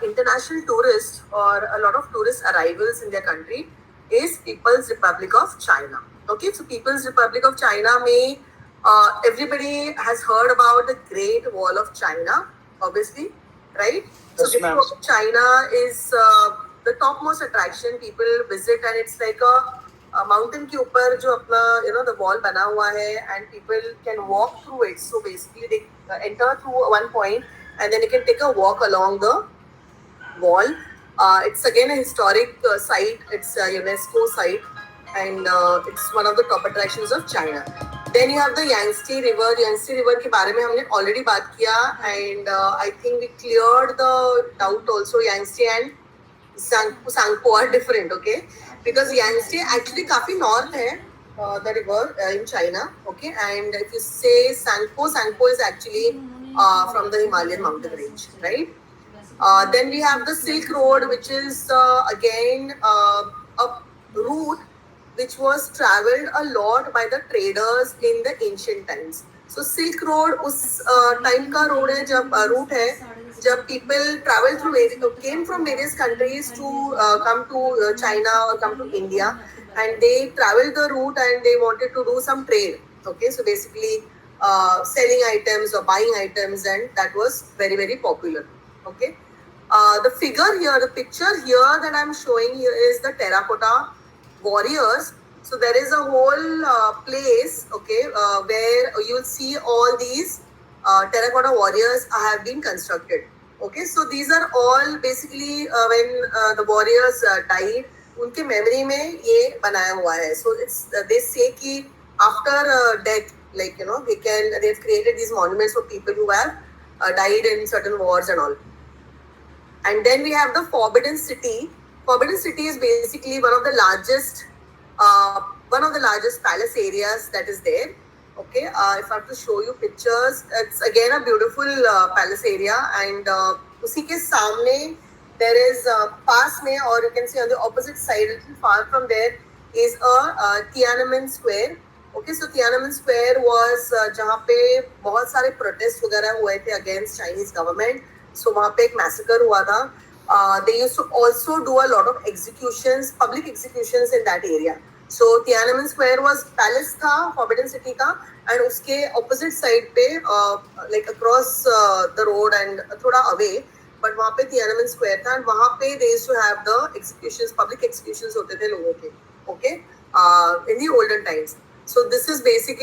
international tourists or a lot of tourist arrivals in their country is People's Republic of China. Okay, so People's Republic of China may everybody has heard about the Great Wall of China, obviously, right? So Yes, Great ma'am. Wall of China is the topmost attraction people visit, and it's like a mountain के ऊपर जो अपना the wall बना हुआ है and people can walk through it. So basically they enter through one point and then you can take a walk along the wall. It's again a historic site. It's a UNESCO site, and it's one of the top attractions of China. Then you have the Yangtze River. Yangtze River के बारे में हमने already बात किया, and I think we cleared the doubt also. Yangtze and Sangpo are different, okay? Because Yangtze actually काफी north है, the river in China, okay? And if you say Sangpo, Sangpo is actually from the Himalayan mountain range, right? Then we have the Silk Road, which is again a route which was traveled a lot by the traders in the ancient times. So Silk Road उस time का road है जब route है जब people travel through came from various countries to come to China or come to India, and they traveled the route and they wanted to do some trade. Okay, so basically selling items or buying items, and that was very very popular. Okay. The figure here, the picture here that I'm showing here is the terracotta warriors. So there is a whole place, okay, where you'll see all these terracotta warriors have been constructed. Okay, so these are all basically when the warriors died, उनके memory में ये बनाया हुआ है. So it's they say कि after death, like they've created these monuments for people who have died in certain wars and all. And then we have the Forbidden City. Forbidden City is basically one of the largest palace areas that is there. Okay, if I have to show you pictures, it's again a beautiful palace area, and उसी के सामने there is पास में, or you can say on the opposite side, a little far from there, is a Tiananmen Square. Okay, so Tiananmen Square was जहाँ पे बहुत सारे protest वगैरह हुए थे against Chinese government. So वहाँ पे एक massacre हुआ था. They used to also do a lot of executions, public executions in that area. So Tiananmen Square was palace था, Forbidden City का, and उसके opposite side पे like across the road and थोड़ा away, but वहाँ पे Tiananmen Square था, and वहाँ पे they used to have the executions, public executions होते थे लोगों के, okay, in the olden times. So this is basically